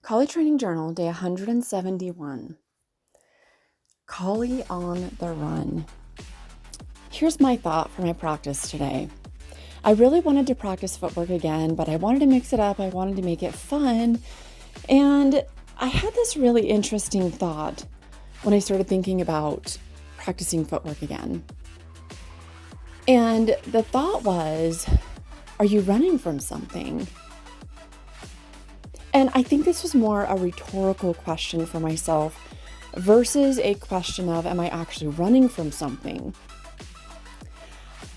Collie Training Journal, day 171. Collie on the run. Here's my thought for my practice today. I really wanted to practice footwork again, but I wanted to mix it up. I wanted to make it fun. And I had this really interesting thought when I started thinking about practicing footwork again. And the thought was, are you running from something? And I think this was more a rhetorical question for myself versus a question of, am I actually running from something?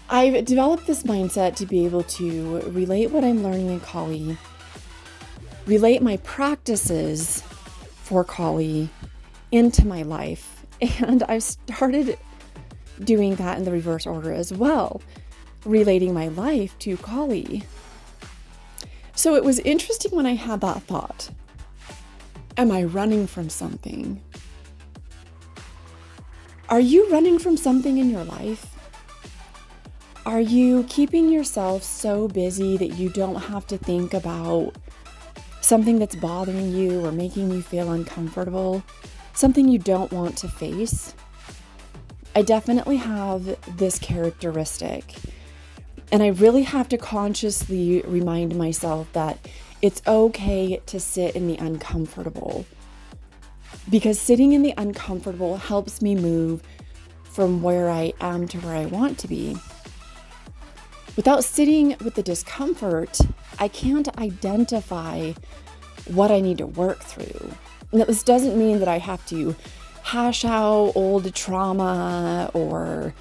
I've developed this mindset to be able to relate what I'm learning in Collie, relate my practices for Collie into my life. And I've started doing that in the reverse order as well, relating my life to Collie. So it was interesting when I had that thought. Am I running from something? Are you running from something in your life? Are you keeping yourself so busy that you don't have to think about something that's bothering you or making you feel uncomfortable, something you don't want to face? I definitely have this characteristic. And I really have to consciously remind myself that it's okay to sit in the uncomfortable, because sitting in the uncomfortable helps me move from where I am to where I want to be. Without sitting with the discomfort, I can't identify what I need to work through. Now, this doesn't mean that I have to hash out old trauma or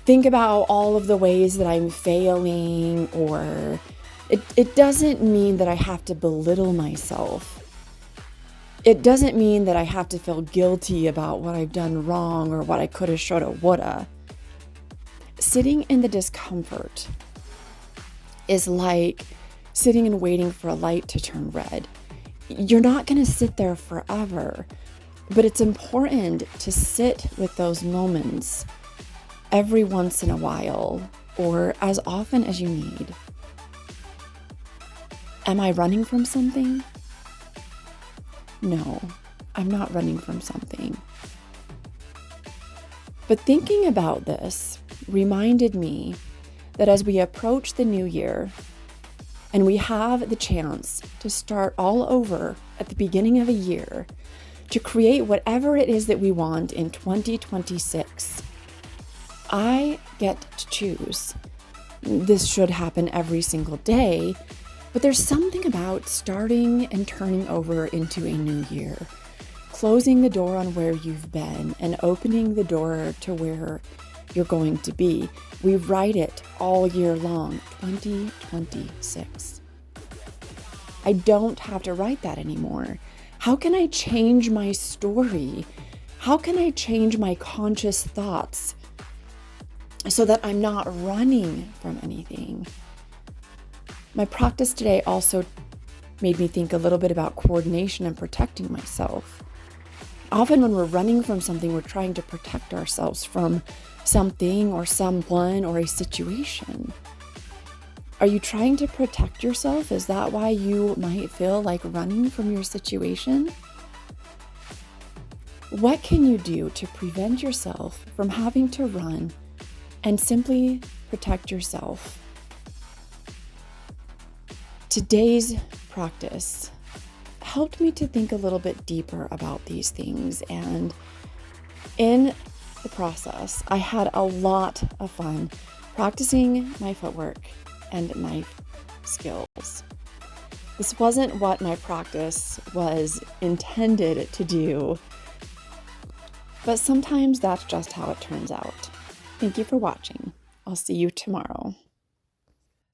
think about all of the ways that I'm failing, or it doesn't mean that I have to belittle myself. It doesn't mean that I have to feel guilty about what I've done wrong or what I coulda, shoulda, woulda. Sitting in the discomfort is like sitting and waiting for a light to turn red. You're not going to sit there forever, but it's important to sit with those moments every once in a while, or as often as you need. Am I running from something? No, I'm not running from something. But thinking about this reminded me that as we approach the new year and we have the chance to start all over at the beginning of a year to create whatever it is that we want in 2026, I get to choose. This should happen every single day, but there's something about starting and turning over into a new year, closing the door on where you've been and opening the door to where you're going to be. We write it all year long, 2026. I don't have to write that anymore. How can I change my story? How can I change my conscious thoughts so that I'm not running from anything? My practice today also made me think a little bit about coordination and protecting myself. Often when we're running from something, we're trying to protect ourselves from something or someone or a situation. Are you trying to protect yourself? Is that why you might feel like running from your situation? What can you do to prevent yourself from having to run and simply protect yourself? Today's practice helped me to think a little bit deeper about these things, and in the process, I had a lot of fun practicing my footwork and my skills. This wasn't what my practice was intended to do, but sometimes that's just how it turns out. Thank you for watching. I'll see you tomorrow.